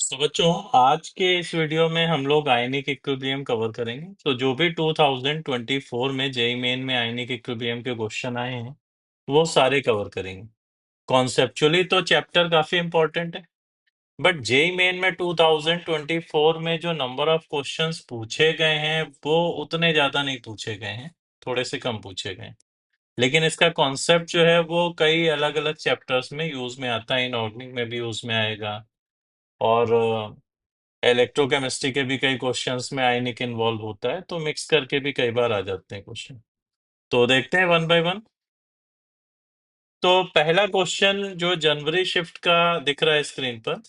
तो बच्चों, आज के इस वीडियो में हम लोग आयनिक इक्विलिब्रियम कवर करेंगे। तो जो भी 2024 में जेईई मेन में आयनिक इक्विलिब्रियम के क्वेश्चन आए हैं वो सारे कवर करेंगे। कॉन्सेप्चुअली तो चैप्टर काफी इंपॉर्टेंट है, बट जेईई मेन में 2024 में जो नंबर ऑफ क्वेश्चंस पूछे गए हैं वो उतने ज्यादा नहीं पूछे गए हैं, थोड़े से कम पूछे गए हैं। लेकिन इसका कॉन्सेप्ट जो है वो कई अलग अलग चैप्टर्स में यूज में आता है। इनऑर्गेनिक में भी यूज में आएगा, और इलेक्ट्रोकेमिस्ट्री के भी कई क्वेश्चंस में आयनिक इन्वॉल्व होता है, तो मिक्स करके भी कई बार आ जाते हैं क्वेश्चन। तो देखते हैं वन बाय वन। तो पहला क्वेश्चन जो जनवरी शिफ्ट का दिख रहा है स्क्रीन पर,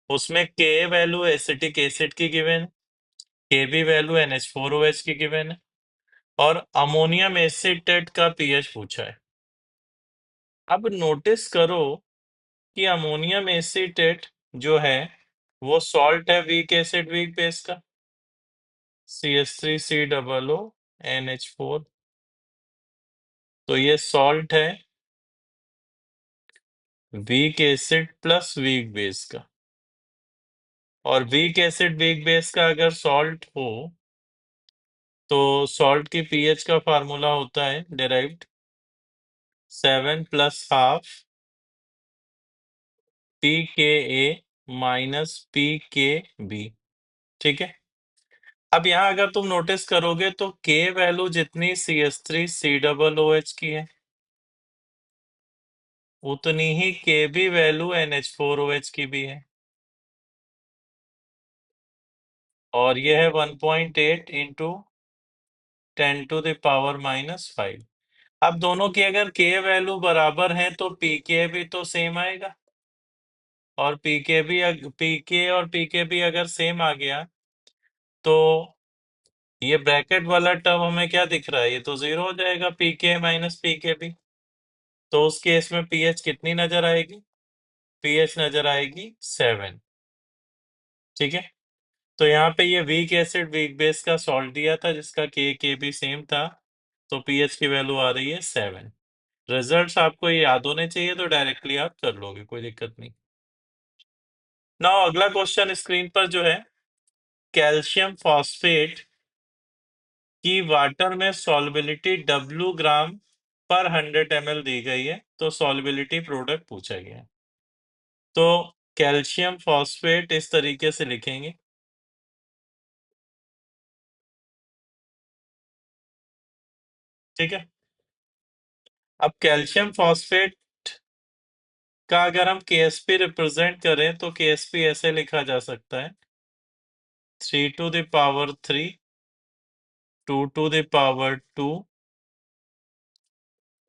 उसमें के वैल्यू एसिटिक एसिड की गिवन, के बी वैल्यू NH4OH की गिवन है, और अमोनियम एसिटेट का पीएच पूछा है। अब नोटिस करो कि अमोनियम एसिटेट जो है वो सॉल्ट है वीक एसिड वीक बेस का, CH3COO तो ये सॉल्ट है weak acid plus weak base का। और वीक एसिड वीक बेस का अगर सॉल्ट हो तो सॉल्ट की पीएच का फार्मूला होता है derived 7 plus half pKa minus pKb। ठीक है। अब यहाँ अगर तुम नोटिस करोगे तो K वैल्यू जितनी CH3COOH की है उतनी ही Kb वैल्यू NH4OH की भी है, और यह है 1.8 इंटू 10⁻⁻⁵। अब दोनों की अगर K वैल्यू बराबर है तो pK भी तो सेम आएगा, और pK और pKb अगर सेम आ गया तो ये ब्रैकेट वाला टर्म हमें क्या दिख रहा है, ये तो जीरो हो जाएगा, pK माइनस pKb। तो उस केस में pH कितनी नजर आएगी, pH नजर आएगी 7। ठीक है। तो यहाँ पे ये वीक एसिड वीक बेस का सॉल्ट दिया था जिसका Kb सेम था, तो pH की वैल्यू आ रही है 7। रिजल्ट्स आपको ये याद होने चाहिए, तो डायरेक्टली आप कर लोगे, कोई दिक्कत नहीं। नाउ अगला क्वेश्चन स्क्रीन पर जो है, कैल्शियम फॉस्फेट की वाटर में सॉल्युबिलिटी W ग्राम पर 100 ml दी गई है, तो सॉल्युबिलिटी प्रोडक्ट पूछा गया है। तो कैल्शियम फॉस्फेट इस तरीके से लिखेंगे। ठीक है। अब कैल्शियम फॉस्फेट का अगर हम KSP रिप्रेजेंट करें तो KSP ऐसे लिखा जा सकता है 3⁻3 2⁻2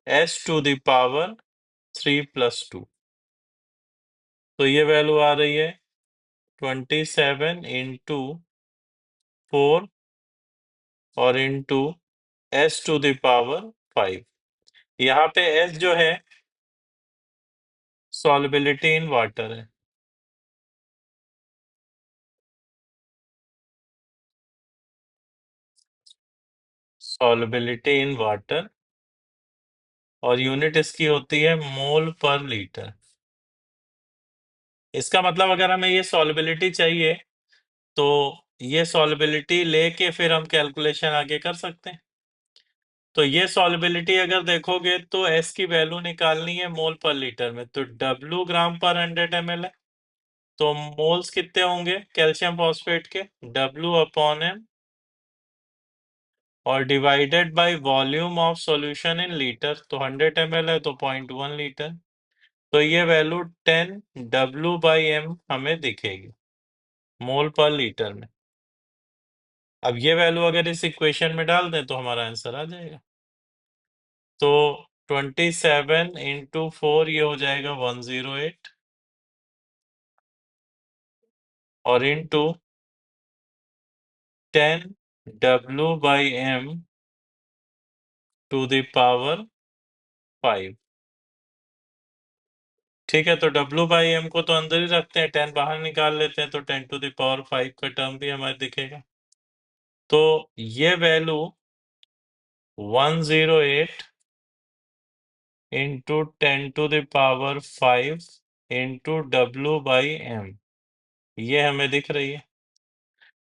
S⁻3+2। तो ये वैल्यू आ रही है 27 इंटू 4 और इंटू S⁻5। यहाँ पे S जो है सॉल्युबिलिटी इन वाटर है। सॉल्युबिलिटी इन वाटर, और यूनिट इसकी होती है मोल पर लीटर। इसका मतलब अगर हमें ये सॉल्युबिलिटी चाहिए तो ये सॉल्युबिलिटी लेके फिर हम कैलकुलेशन आगे कर सकते हैं। तो ये सॉल्युबिलिटी अगर देखोगे तो S की वैल्यू निकालनी है मोल पर लीटर में, तो W ग्राम पर 100 ml है, तो मोल्स कितने होंगे कैल्शियम फॉस्फेट के, W/m, और divided by volume of solution in litre, तो 100 ml है तो 0.1 लीटर। तो ये वैल्यू 10 W/m हमें दिखेगी मोल पर लीटर में। अब ये वैल्यू अगर इस इक्वेशन में डाल दें तो हमारा आंसर आ जाएगा। तो 27 इंटू 4 ये हो जाएगा 108, और into 10 W/m to the power 5। ठीक है। तो W/m को तो अंदर ही रखते हैं, 10 बाहर निकाल लेते हैं, तो 10⁻5 का टर्म भी हमारे दिखेगा। तो ये वैल्यू 108 इंटू 10⁻5 इंटू W/m ये हमें दिख रही है।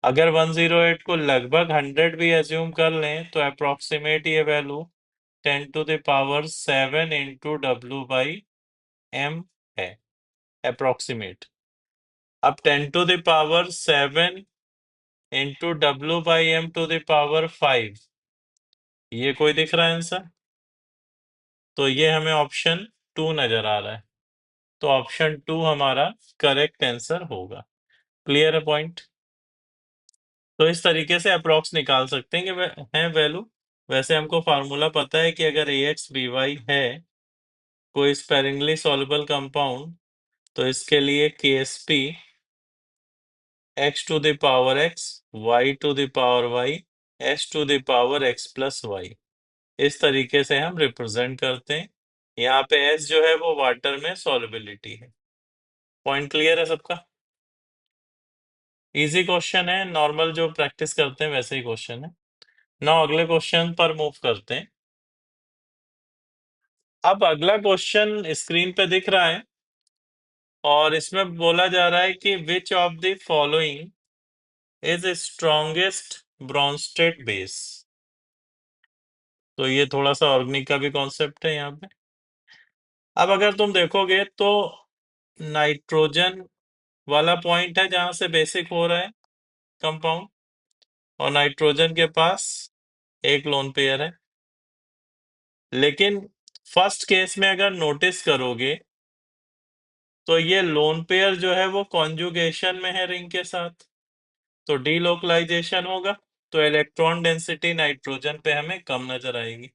अगर 108 को लगभग 100 भी एज्यूम कर लें तो अप्रोक्सीमेट ये वैल्यू 10⁻7 इंटू W/m है, अप्रोक्सीमेट। अब 10⁻7 इंटू W/m⁵ ये कोई दिख रहा है आंसर? तो ये हमें ऑप्शन 2 नजर आ रहा है, तो ऑप्शन 2 हमारा करेक्ट आंसर होगा। क्लियर है पॉइंट? तो इस तरीके से अप्रोक्स निकाल सकते हैं कि है वैल्यू। वैसे हमको फार्मूला पता है कि अगर AX/BY है कोई स्पेरिंगली सॉल्युबल कंपाउंड, तो इसके लिए KSP x⁻x, y⁻y, s⁻x+y, इस तरीके से हम रिप्रेजेंट करते हैं। यहाँ पे S जो है वो वाटर में सॉल्युबिलिटी है। पॉइंट क्लियर है सबका? इजी क्वेश्चन है, नॉर्मल जो प्रैक्टिस करते हैं वैसे ही क्वेश्चन है। नाउ अगले क्वेश्चन पर मूव करते हैं। अब अगला क्वेश्चन स्क्रीन पे दिख रहा है और इसमें बोला जा रहा है कि which of the following is strongest Bronsted base. तो ये थोड़ा सा ऑर्गेनिक का भी कॉन्सेप्ट है यहाँ पे। अब अगर तुम देखोगे तो नाइट्रोजन वाला पॉइंट है जहां से बेसिक हो रहा है कंपाउंड, और नाइट्रोजन के पास एक लोन पेयर है। लेकिन फर्स्ट केस में अगर नोटिस करोगे तो ये लोन पेयर जो है वो कॉन्जुगेशन में है रिंग के साथ, तो डीलोकलाइजेशन होगा, तो इलेक्ट्रॉन डेंसिटी नाइट्रोजन पे हमें कम नजर आएगी।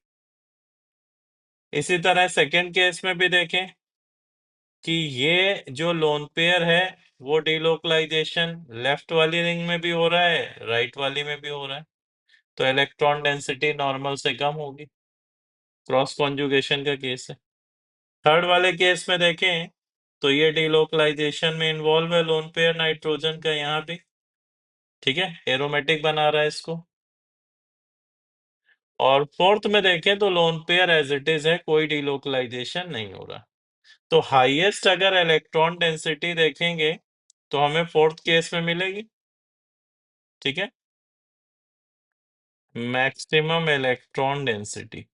इसी तरह सेकेंड केस में भी देखें कि ये जो लोन पेयर है वो डीलोकलाइजेशन लेफ्ट वाली रिंग में भी हो रहा है, राइट वाली में भी हो रहा है, तो इलेक्ट्रॉन डेंसिटी नॉर्मल से कम होगी। क्रॉस कॉन्जुगेशन का केस है। थर्ड वाले केस में देखें तो ये डीलोकलाइजेशन में इन्वॉल्व है लोन पेयर नाइट्रोजन का यहाँ भी, ठीक है, एरोमेटिक बना रहा है इसको। और फोर्थ में देखें तो lone pair as it is है, कोई डीलोकलाइजेशन नहीं हो रहा। तो हाईएस्ट अगर इलेक्ट्रॉन डेंसिटी देखेंगे तो हमें फोर्थ केस में मिलेगी, ठीक है, मैक्सिमम इलेक्ट्रॉन डेंसिटी।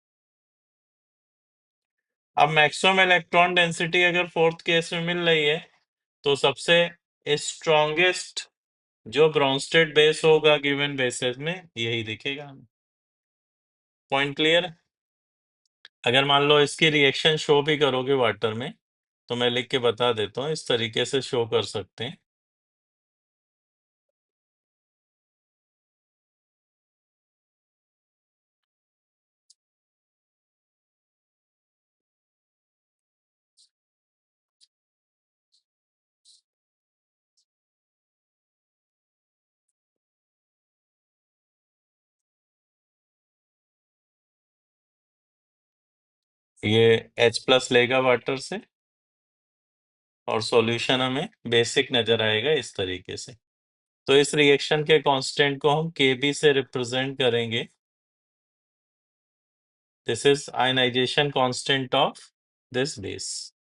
अब मैक्सिमम इलेक्ट्रॉन डेंसिटी अगर फोर्थ केस में मिल रही है तो सबसे स्ट्रॉन्गेस्ट जो ब्रोंस्टेड बेस होगा गिवन बेसिस में यही दिखेगा हमें। पॉइंट क्लियर है? अगर मान लो इसकी रिएक्शन शो भी करोगे वाटर में तो मैं लिख के बता देता हूँ, इस तरीके से शो कर सकते हैं। ये H+ लेगा वाटर से और सॉल्यूशन हमें बेसिक नजर आएगा इस तरीके से। तो इस रिएक्शन के कांस्टेंट को हम Kb से रिप्रेजेंट करेंगे। This is ionisation constant of this base.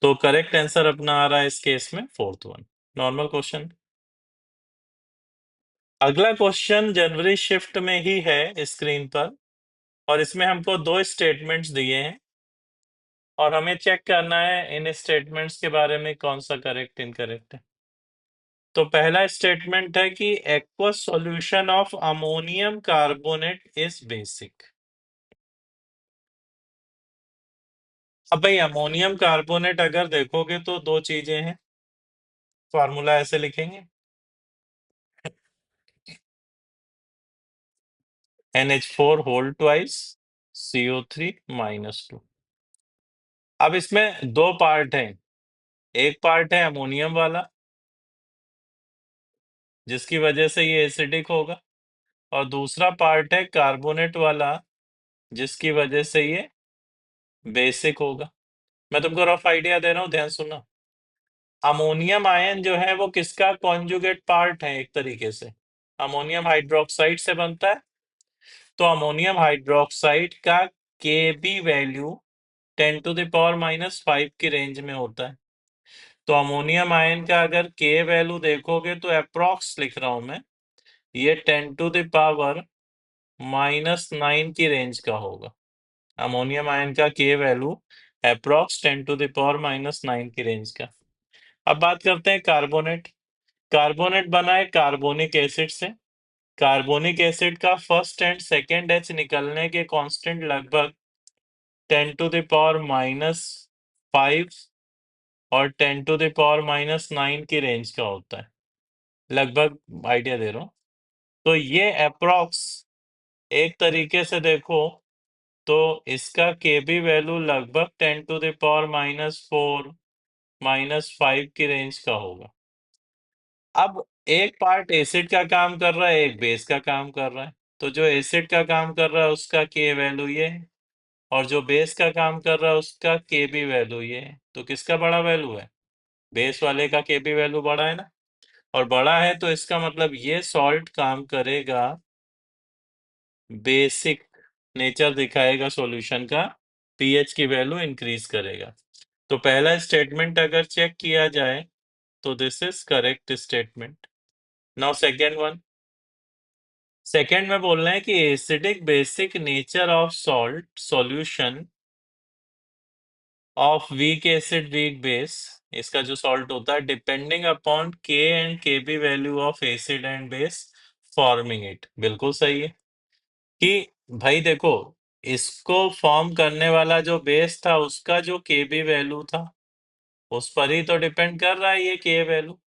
तो करेक्ट आंसर अपना आ रहा है इस केस में फोर्थ वन, नॉर्मल क्वेश्चन। अगला क्वेश्चन जनवरी शिफ्ट में ही है स्क्रीन पर, और इसमें हमको दो स्टेटमेंट्स दिए हैं और हमें चेक करना है इन स्टेटमेंट्स के बारे में कौन सा करेक्ट इनकरेक्ट है। तो पहला स्टेटमेंट है कि aqueous solution of ammonium carbonate is basic. अब भाई अमोनियम कार्बोनेट अगर देखोगे तो दो चीजें हैं, फॉर्मूला ऐसे लिखेंगे NH4 होल ट्वाइस CO3 - 2। अब इसमें दो पार्ट हैं, एक पार्ट है अमोनियम वाला जिसकी वजह से ये एसिडिक होगा, और दूसरा पार्ट है कार्बोनेट वाला जिसकी वजह से ये बेसिक होगा। मैं तुमको रफ आइडिया दे रहा हूँ, ध्यान सुनना। अमोनियम आयन जो है वो किसका कॉन्जुगेट पार्ट है, एक तरीके से अमोनियम हाइड्रोक्साइड से बनता है। तो अमोनियम हाइड्रोक्साइड का Kb वैल्यू 10⁻⁻5 की रेंज में होता है। तो अमोनियम आयन का अगर के वैल्यू देखोगे तो अप्रोक्स लिख रहा हूं मैं, ये 10⁻⁻⁹ की रेंज का होगा। अमोनियम आयन का के वैल्यू अप्रोक्स 10⁻⁹ की रेंज का। अब बात करते हैं कार्बोनेट। कार्बोनेट बना है कार्बोनिक एसिड से। कार्बोनिक एसिड का फर्स्ट एंड सेकेंड एच निकलने के कांस्टेंट लगभग 10⁻⁻⁵ और 10⁻⁹ की रेंज का होता है, लगभग आइडिया दे रहा हूं। तो ये अप्रोक्स एक तरीके से देखो तो इसका केबी वैल्यू लगभग 10⁻⁻⁴ -5 की रेंज का होगा। अब एक पार्ट एसिड का काम कर रहा है, एक बेस का काम कर रहा है। तो जो एसिड का काम कर रहा है उसका के वैल्यू ये है, और जो बेस का काम कर रहा है उसका केबी वैल्यू ये है। तो किसका बड़ा वैल्यू है? बेस वाले का केबी वैल्यू बड़ा है ना, और बड़ा है तो इसका मतलब ये सॉल्ट काम करेगा, बेसिक नेचर दिखाएगा सॉल्यूशन का, पीएच की वैल्यू इंक्रीज करेगा। तो पहला स्टेटमेंट अगर चेक किया जाए तो this is correct statement. Now second one. Second में बोल रहे हैं कि acidic basic nature of salt solution of weak acid weak base, इसका जो सॉल्ट होता है depending upon K and K B value of acid and base forming it. बिल्कुल सही है कि भाई देखो, इसको फॉर्म करने वाला जो बेस था उसका जो के बी वैल्यू था उस पर ही तो डिपेंड कर रहा है ये के वैल्यू।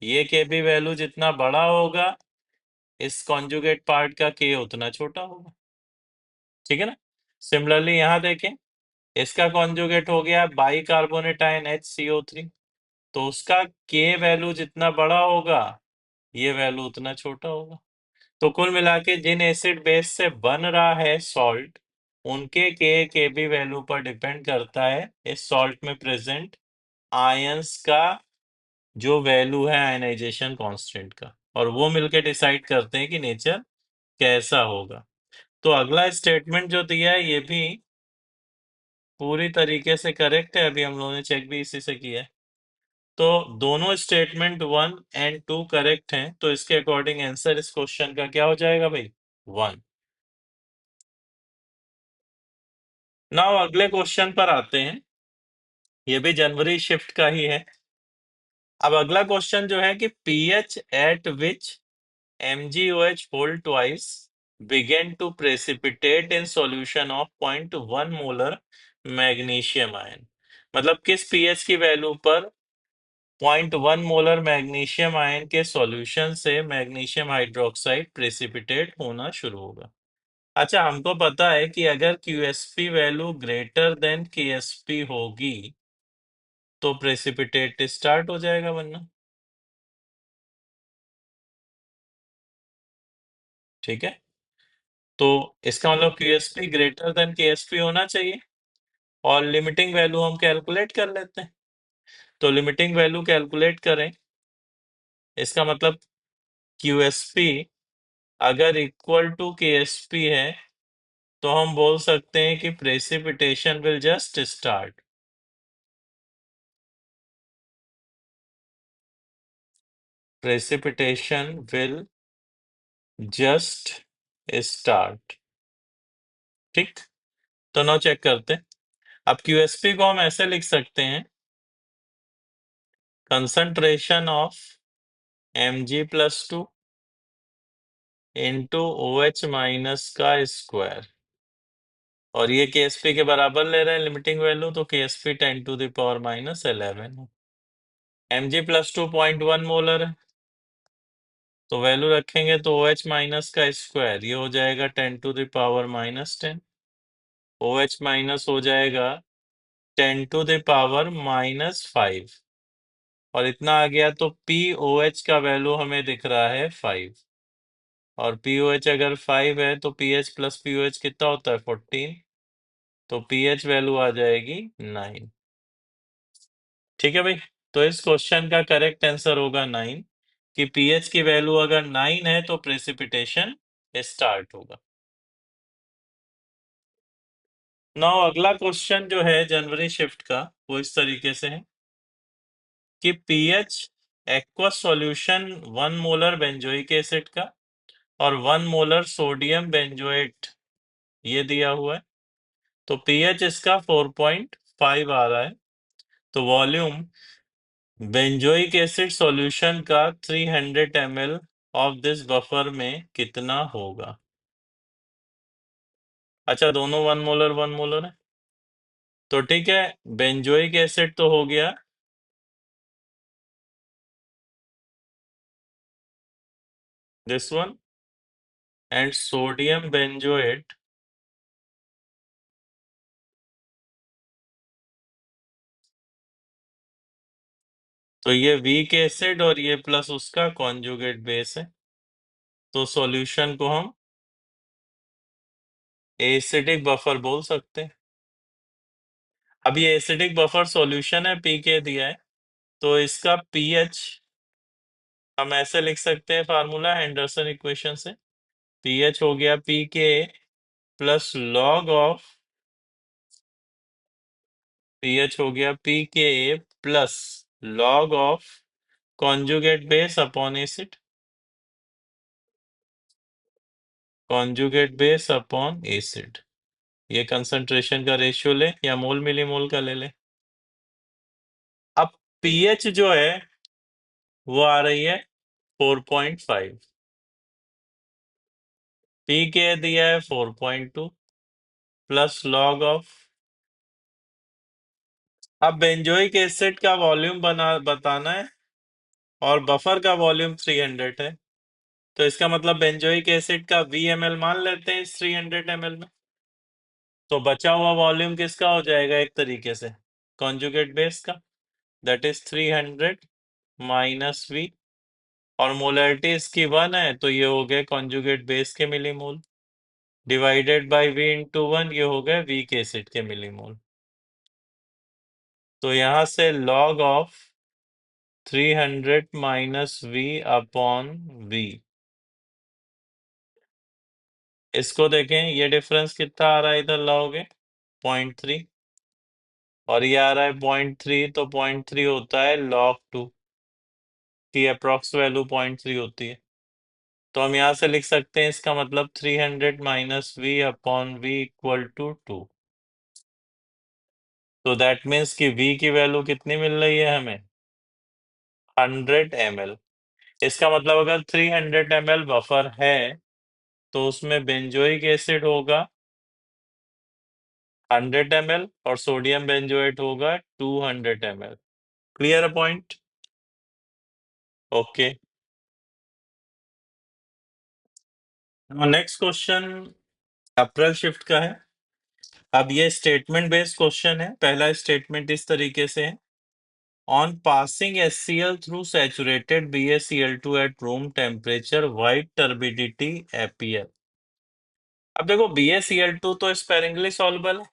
ये के बी वैल्यू जितना बड़ा होगा इस कॉन्जुगेट पार्ट का के उतना छोटा होगा। ठीक है ना। सिमिलरली यहां देखें, इसका कॉन्जुगेट हो गया बाई कार्बोनेट आयन HCO3, तो उसका के वैल्यू जितना बड़ा होगा ये वैल्यू उतना छोटा होगा। तो कुल मिला के जिन एसिड बेस से बन रहा है सॉल्ट उनके के बी वैल्यू पर डिपेंड करता है इस सॉल्ट में प्रेजेंट आयंस का जो वैल्यू है आयनाइजेशन कांस्टेंट का, और वो मिलके डिसाइड करते हैं कि नेचर कैसा होगा। तो अगला स्टेटमेंट जो दिया है ये भी पूरी तरीके से करेक्ट है, अभी हम लोगों ने चेक भी इसी से किया है। तो दोनों स्टेटमेंट 1 और 2 करेक्ट हैं, तो इसके अकॉर्डिंग आंसर इस क्वेश्चन का क्या हो जाएगा भाई? 1। नाउ अगले क्वेश्चन पर आते हैं, ये भी जनवरी शिफ्ट का ही है। अब अगला क्वेश्चन जो है कि pH eight which MgOH whole twice began to precipitate in solution of 0.1 molar magnesium ion. मतलब किस पीएच की वैल्यू पर 0.1 मोलर मैग्नीशियम आयन के सॉल्यूशन से मैग्नीशियम हाइड्रोक्साइड प्रेसिपिटेट होना शुरू होगा। अच्छा, हमको पता है कि अगर QSP value greater than KSP होगी तो प्रेसिपिटेट स्टार्ट हो जाएगा बनना। ठीक है, तो इसका मतलब QSP ग्रेटर देन KSP होना चाहिए, और लिमिटिंग वैल्यू हम कैलकुलेट कर लेते हैं। तो लिमिटिंग वैल्यू कैलकुलेट करें, इसका मतलब QSP अगर इक्वल टू KSP है तो हम बोल सकते हैं कि precipitation will just start. Precipitation will just start. ठीक, तो नो चेक करते हैं। अब QSP को हम ऐसे लिख सकते हैं, concentration of Mg+2 into OH minus का स्क्वायर, और ये KSP के बराबर ले रहे हैं लिमिटिंग वैल्यू, तो KSP 10⁻⁻11 है। Mg+2 0.1 मोलर है, तो वैल्यू रखेंगे तो OH माइनस का स्क्वायर ये हो जाएगा 10⁻⁻10। OH माइनस हो जाएगा 10⁻⁻5, और इतना आ गया तो POH का वैल्यू हमें दिख रहा है 5, और POH अगर 5 है तो PH प्लस POH कितना होता है 14, तो PH वैल्यू आ जाएगी 9। ठीक है भाई, तो इस क्वेश्चन का करेक्ट आंसर होगा 9, कि पीएच की वैल्यू अगर 9 है तो प्रेसिपिटेशन स्टार्ट होगा। नाउ अगला क्वेश्चन जो है जनवरी शिफ्ट का वो इस तरीके से है, कि pH aqueous solution 1 molar benzoic acid का और 1 मोलर सोडियम बेंजोएट ये दिया हुआ है। तो पीएच इसका 4.5 आ रहा है। तो वॉल्यूम बेंजोइक एसिड सॉल्यूशन का 300 ml ऑफ दिस बफर में कितना होगा? अच्छा, दोनों 1 मोलर 1 मोलर है, तो ठीक है। बेंजोइक एसिड तो हो गया, this one, and sodium benzoate तो ये वीक एसिड और ये प्लस उसका कॉन्जुगेट बेस है। तो सॉल्यूशन को हम एसिडिक बफर बोल सकते हैं। अब ये एसिडिक बफर सॉल्यूशन है, पीके दिया है, तो इसका पीएच हम ऐसे लिख सकते हैं, फार्मूला हेंडरसन इक्वेशन से। पीएच हो गया pK plus log of, pH हो गया pK plus log of conjugate base upon acid, conjugate base upon acid. ये कंसंट्रेशन का रेशियो ले या मोल मिलीमोल का ले ले। अब पीएच जो है वो आ रही है 4.5, पीके दिया है 4.2 प्लस लॉग ऑफ। अब बेंजोइक एसिड का वॉल्यूम बताना है और बफर का वॉल्यूम 300 है, तो इसका मतलब बेंजोइक एसिड का VmL मान लेते हैं इस 300 ml में। तो बचा हुआ वॉल्यूम किसका हो जाएगा? एक तरीके से कॉन्जुगेट बेस का, दैट इज 300 माइनस वी, और मोलरिटी इसकी 1 है, तो ये हो गए कॉन्जुगेट बेस के millimole, divided by V into 1, ये हो गए वीक एसिड के मिलीमोल। तो यहां से log of 300 minus V upon V, इसको देखें, ये डिफरेंस कितना आ रहा है, इधर लाओगे 0.3 और ये आ रहा है 0.3, तो 0.3 होता है log 2 की अप्रोक्स वैल्यू 0.3 होती है। तो हम यहाँ से लिख सकते हैं, इसका मतलब 300 minus V upon V equal to 2। तो दैट मीन्स कि वी की वैल्यू कितनी मिल रही है हमें? 100 ml। इसका मतलब अगर 300 ml बफर है तो उसमें बेंजोइक एसिड होगा 100 ml और सोडियम बेंजोएट होगा 200 ml। Clear point? Okay. Next question April shift का है। अब ये स्टेटमेंट बेस्ड क्वेश्चन है। पहला स्टेटमेंट इस तरीके से है, on passing HCl through saturated BaCl2 at room temperature white turbidity appear। अब देखो, BaCl2 तो स्पेरिंगली सॉल्युबल है,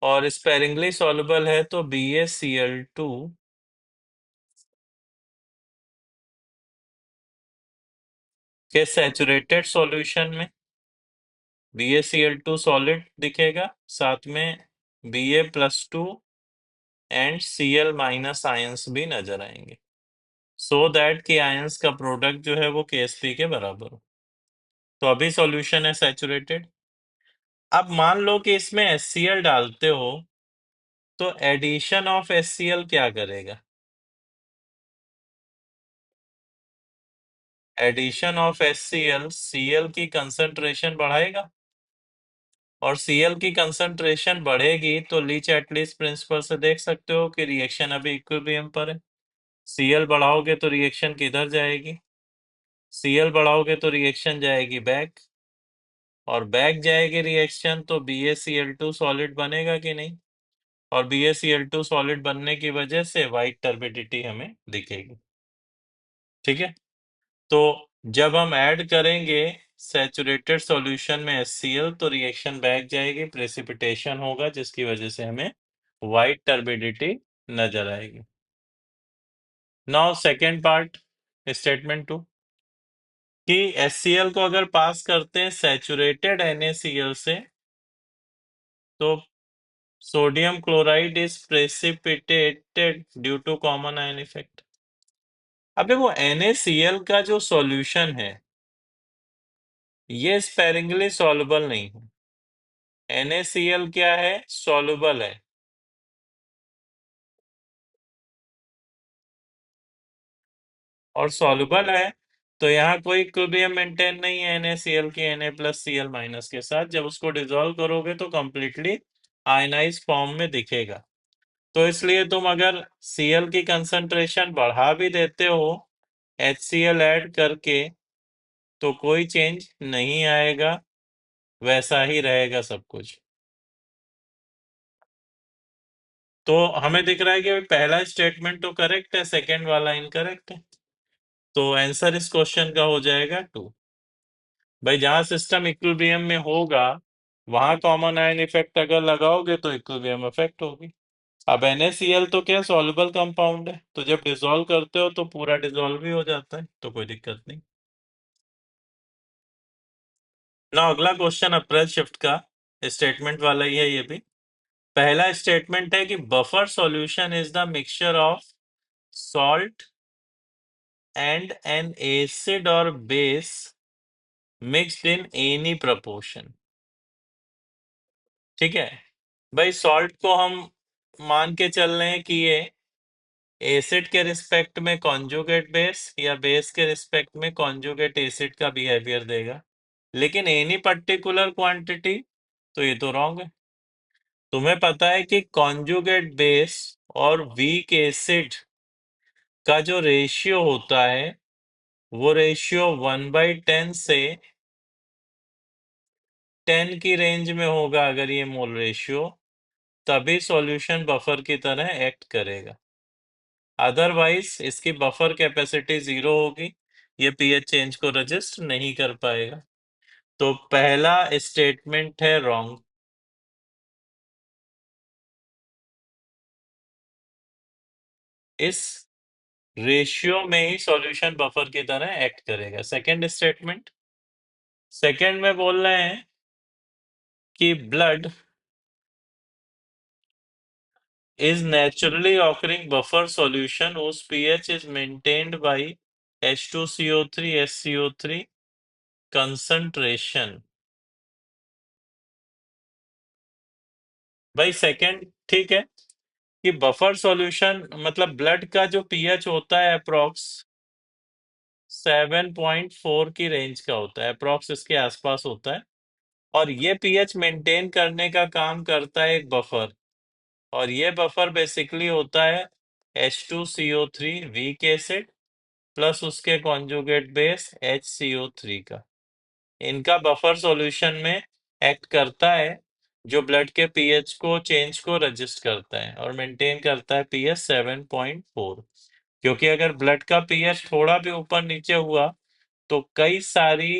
और स्पेरिंगली सॉल्युबल है तो BaCl2 के सैचुरेटेड सॉल्यूशन में BaCl2 सॉलिड दिखेगा, साथ में Ba+2 and Cl minus ions भी नजर आएंगे, सो दैट कि आयंस का प्रोडक्ट जो है वो KSP के बराबर हो। तो अभी सॉल्यूशन है सैचुरेटेड। अब मान लो कि इसमें HCl डालते हो, तो एडिशन ऑफ HCl क्या करेगा? एडिशन ऑफ HCl Cl की कंसंट्रेशन बढ़ाएगा, और Cl की कंसंट्रेशन बढ़ेगी तो लीच एटलीस्ट प्रिंसिपल से देख सकते हो कि रिएक्शन अभी इक्विलिब्रियम पर है। Cl बढ़ाओगे तो रिएक्शन किधर जाएगी? Cl बढ़ाओगे तो रिएक्शन जाएगी बैक, और बैक जाएगी रिएक्शन तो BaCl2 सॉलिड बनेगा कि नहीं? और BaCl2 सॉलिड बनने की वजह से व्हाइट टर्बिडिटी हमें दिखेगी। ठीक है, तो जब हम ऐड करेंगे सैचुरेटेड सॉल्यूशन में HCl तो रिएक्शन बैक जाएगी, प्रेसिपिटेशन होगा, जिसकी वजह से हमें व्हाइट टर्बिडिटी नजर आएगी। नाउ सेकेंड पार्ट, स्टेटमेंट 2, कि HCl को अगर पास करते हैं सैचुरेटेड NaCl से, तो sodium chloride is precipitated due to common ion effect. अबे वो NaCl का जो सॉल्यूशन है ये स्पेरिंगली सॉल्युबल नहीं है। NaCl क्या है? सॉल्युबल है। और सॉल्युबल है तो यहाँ कोई इक्विलिब्रियम मेंटेन नहीं है NaCl के Na+Cl- के साथ। जब उसको डिसॉल्व करोगे तो कंप्लीटली आयनाइज फॉर्म में दिखेगा। तो इसलिए तुम अगर Cl की कंसंट्रेशन बढ़ा भी देते हो HCl ऐड करके तो कोई चेंज नहीं आएगा, वैसा ही रहेगा सब कुछ। तो हमें दिख रहा है कि पहला स्टेटमेंट तो करेक्ट है, सेकंड वाला इनकरेक्ट है। तो आंसर इस क्वेश्चन का हो जाएगा 2। भाई जहां सिस्टम इक्विलिब्रियम में होगा वहां कॉमन आयन इफेक्ट अगर लगाओगे तो इक्विलिब्रियम इफेक्ट होगी। अब NaCl तो क्या सॉल्युबल कंपाउंड है, तो जब डिसॉल्व करते हो तो पूरा डिसॉल्व ही हो जाता है, तो कोई दिक्कत नहीं। ना अगला क्वेश्चन अप्रैल शिफ्ट का स्टेटमेंट वाला ही है ये भी। पहला स्टेटमेंट है कि buffer solution is the mixture of salt and an acid और base mixed in any proportion. ठीक है भाई, सॉल्ट को हम मान के चल रहे हैं कि ये एसिड के रिस्पेक्ट में कॉन्जुगेट बेस या बेस के रिस्पेक्ट में कॉन्जुगेट एसिड का बिहेवियर देगा, लेकिन एनी पर्टिकुलर क्वांटिटी तो ये तो रॉन्ग है। तुम्हें पता है कि कॉन्जुगेट बेस और वीक एसिड का जो रेशियो होता है वो रेशियो 1/10 से 10 की रेंज में होगा। अगर ये मोल रेशियो, तभी सॉल्यूशन बफर की तरह एक्ट करेगा, अदरवाइज इसकी बफर कैपेसिटी 0 होगी, ये पीएच चेंज को रजिस्ट नहीं कर पाएगा। तो पहला स्टेटमेंट है रॉन्ग। इस रेशियो में ही सॉल्यूशन बफर की तरह एक्ट करेगा। सेकंड स्टेटमेंट, सेकंड में बोल रहे हैं कि blood is naturally occurring buffer solution whose pH is maintained by H2CO3 SCO3 concentration। भाई सेकंड ठीक है कि बफर सॉल्यूशन मतलब ब्लड का जो पीएच होता है अप्रोक्स 7.4 की रेंज का होता है, अप्रोक्स इसके आसपास होता है, और ये पीएच मेंटेन करने का काम करता है एक बफर, और ये बफर बेसिकली होता है H2CO3 वीक एसिड प्लस उसके कॉन्जुगेट बेस HCO3 का। इनका बफर सॉल्यूशन में एक्ट करता है, जो ब्लड के पीएच को चेंज को रजिस्ट करता है और मेंटेन करता है पीएच 7.4। क्योंकि अगर ब्लड का पीएच थोड़ा भी ऊपर नीचे हुआ तो कई सारी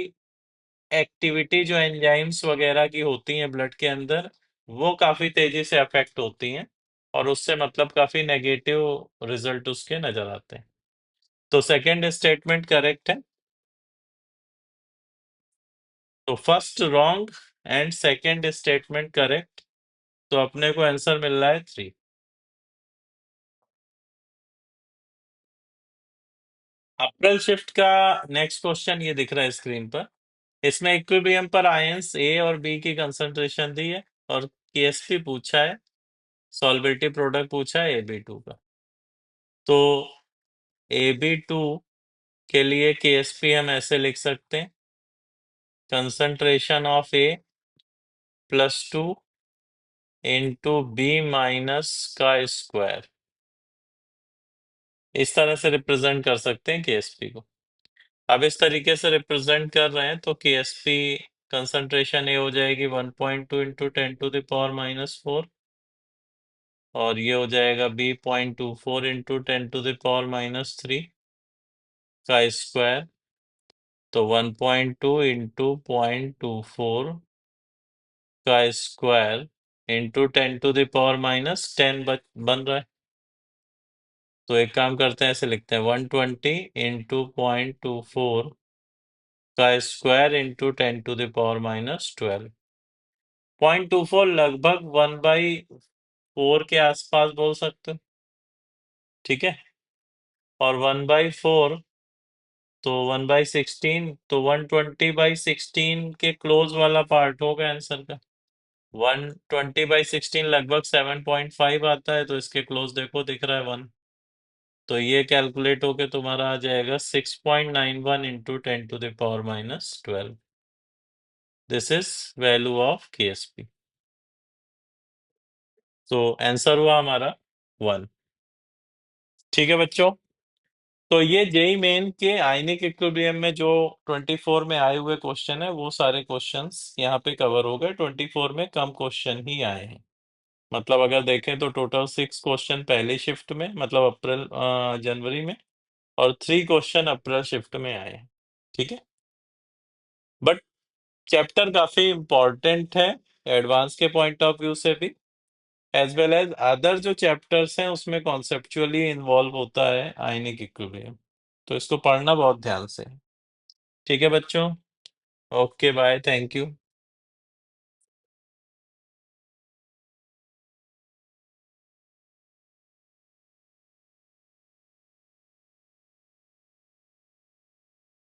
एक्टिविटी जो एंजाइम्स वगैरह की होती हैं ब्लड के अंदर वो काफी तेजी से अफेक्ट होती हैं, और उससे मतलब काफी नेगेटिव रिजल्ट उसके नजर आते हैं। तो सेकंड स्टेटमेंट करेक्ट है। तो first wrong and second statement correct, तो अपने को आंसर मिल रहा है 3। अप्रैल शिफ्ट का नेक्स्ट क्वेश्चन ये दिख रहा है स्क्रीन पर। इसमें इक्विलिब्रियम पर आयंस ए और बी की कंसंट्रेशन दी है और केएसपी पूछा है, सॉल्वेटिव प्रोडक्ट पूछा है Ab2 का। तो Ab2 के लिए केएसपी हम ऐसे लिख सकते हैं, concentration of A +2 into B minus का स्क्वायर। इस तरह से रिप्रेजेंट कर सकते हैं केएसपी को। अब इस तरीके से रिप्रेजेंट कर रहे हैं तो केएसपी कंसंट्रेशन ए हो जाएगी 1.2 इंटू 10⁻⁻⁴, और ये हो जाएगा बी 0.24 इंटू 10⁻⁻³ का स्क्वायर। तो 1.2 इंटू 0.24 का स्क्वायर इंटू 10⁻10 बन रहा है। तो एक काम करते हैं, ऐसे लिखते हैं 120 इंटू 0.24 का स्क्वायर इंटू 10⁻12। 0.24 लगभग 1/4 4 के आसपास बोल सकते हो। ठीक है। और 1/4 तो 1/16, तो 120/16 के क्लोज वाला पार्ट होगा आंसर का। 120/16 लगभग 7.5 आता है, तो इसके क्लोज देखो दिख रहा है 1। तो ये कैलकुलेट होके तुम्हारा आ जाएगा 6.91 into 10⁻⁻12। This is value of KSP। तो आंसर हुआ हमारा 1। ठीक है बच्चों। तो ये जेई मेन के आयनिक इक्विलिब्रियम में जो 24 में आए हुए क्वेश्चन है, वो सारे क्वेश्चंस यहाँ पे कवर हो गए। 24 में कम क्वेश्चन ही आए हैं। मतलब अगर देखें तो टोटल 6 क्वेश्चन पहली शिफ्ट में, मतलब अप्रैल जनवरी में, और 3 क्वेश्चन अप्रैल शिफ्ट में आए हैं। ठीक है। बट चैप्टर काफी इंपॉर्टेंट है एडवांस के पॉइंट ऑफ व्यू से भी, एज वेल एज अदर जो चैप्टर्स हैं उसमें कॉन्सेप्चुअली इन्वॉल्व होता है आयनिक इक्विलिब्रियम। तो इसको पढ़ना बहुत ध्यान से। ठीक है बच्चों। Okay bye, thank you.